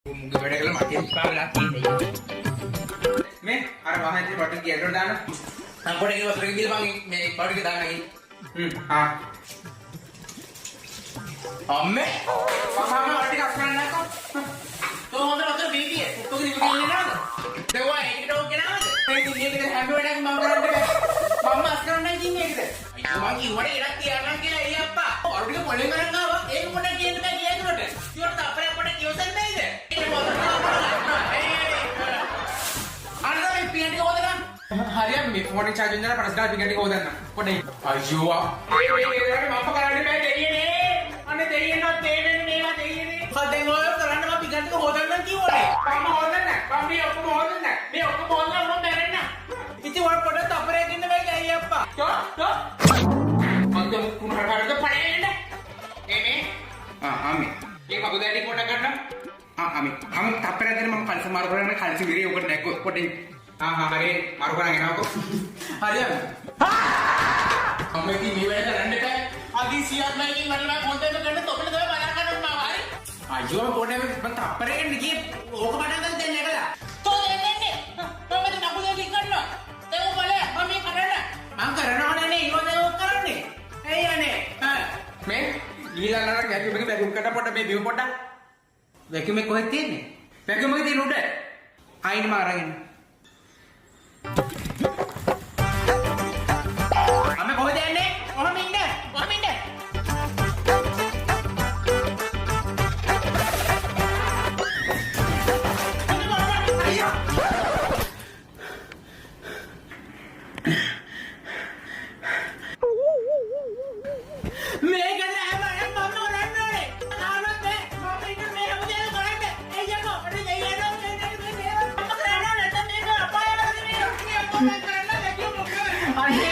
මුගේ වැඩ කළා මට පාවලා තියෙන්නේ. මේ අර වාහනේ බටන් කීයකට දාන්න. මම පොඩේ වතුර ගිහලා මම මේ බඩු එක දාන්න ගිහින්. අම්මේ මම ටිකක් අස්කරන්න නැකෝ. තෝ හොඳ වතුර බීතිය. උපක දිවිගෙන නේද? දෙවවා ඒකට ඕක නේද? මේ දිවිගෙන හැම වෙලේම මම කරන්නේ බෑ. මම අස්කරන්නයි තින්නේ ඒකද? අයියෝ මං කිව්වට ඉරක් තියන්නම් කියලා එයි අප්පා. අර ටික පොලෙන් ගන්න ආවා. ඒක පොඩක් කියන්න බෑ කියනකොට. ඊට තප්පරයක් පොඩක් කියවසන්න බෑද? ඒක වතුර අනේ පියන්ටි හොදන්න. හරියට මේ ෆෝන් එක charge වෙනවා 50 ගාන පියන්ටි හොදන්න. පොඩේ. අයියෝ මම කරන්නේ බෑ දෙයියනේ. අනේ දෙයියනත් දෙන්නේ මේවා දෙයියනේ. හදෙන් ඔය කරන්න මම පියන්ටි හොදන්න කිව්වනේ. මම හොදන්න. මම මේ ඔක්කොම හොදන්න. මේ ඔක්කොම හොදන්න මම බැරෙන්න. ඉතින් ඔය පොඩ තප්පරයක් ඉන්න බෑ ගයි අප්පා. තෝ මන්ද මුකුණ හරහට පණේන්න. එමේ. ආමේ. ඒක බබුදාටි පොඩ ගන්න. ආමේ. තප්පරයක් දෙන්න මම කල්ස මාරු කරගෙන කල්ස විරේ උකට නැක්කො පොඩේ. හරි මාරු කරන් එනවකෝ. හරියද? අම්මේ කී මේ වැඩ කරන්න එපා. අදිසියක් නැගින් වලලා හොඳට ගන්න තොපට තමයි බලා ගන්න මම හරි. අයියෝ පොඩේ මම තප්පරයක් ගන්න ගියේ ඕක පටන් ගන්න දෙන්නේ නැකලා. තෝ දෙන්නේ. මම මේ නබුදේ ලික් කරනවා. ඒක බලය මම මේ කරන්න. මම කරනවා නේ ඉවදේ ඕක කරන්නේ. එයි අනේ. මේ ඊළඟ නරක වැකියුම් එක වැකියුම් කට පොඩ මේ බිම පොඩ. වැකියුම් එක කොහෙද තියෙන්නේ? වැකියුම් එක තියෙන උඩ. ආයින්ම අරගෙන. අම්මේ කොහෙද යන්නේ? කොහොම ඉන්න? කොහොම ඉන්න? අනේ